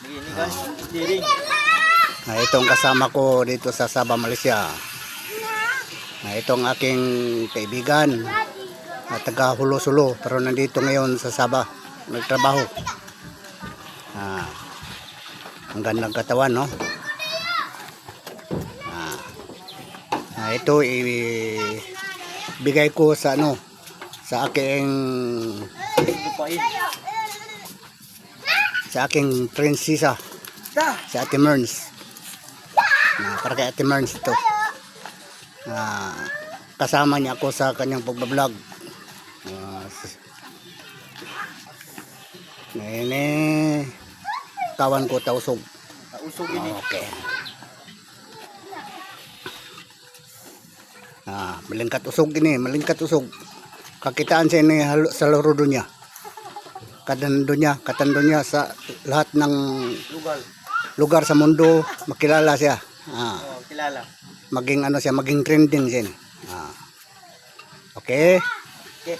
Begini guys, steering. Itong kasama ko dito sa Sabah, Malaysia. Itong aking kaibigan na taga Hulo-Sulo pero nandito ngayon sa Sabah nagtrabaho. Ang gandang katawan, no? Ito ibigay ko sa sa aking prinsesa, si Ate Merns. Para kay Ate Merns ito. Kasama niya ako sa kanyang pagbablog. Ngayon kawan ko tausog. Tausog ini. Okay. Malingkat usog ini, malingkat usog. Kakitaan siya ini sa laro dunya. Katando niya sa lahat ng lugar sa mundo, makilala siya. Kilala. Maging maging trending siya. Okay? Okay.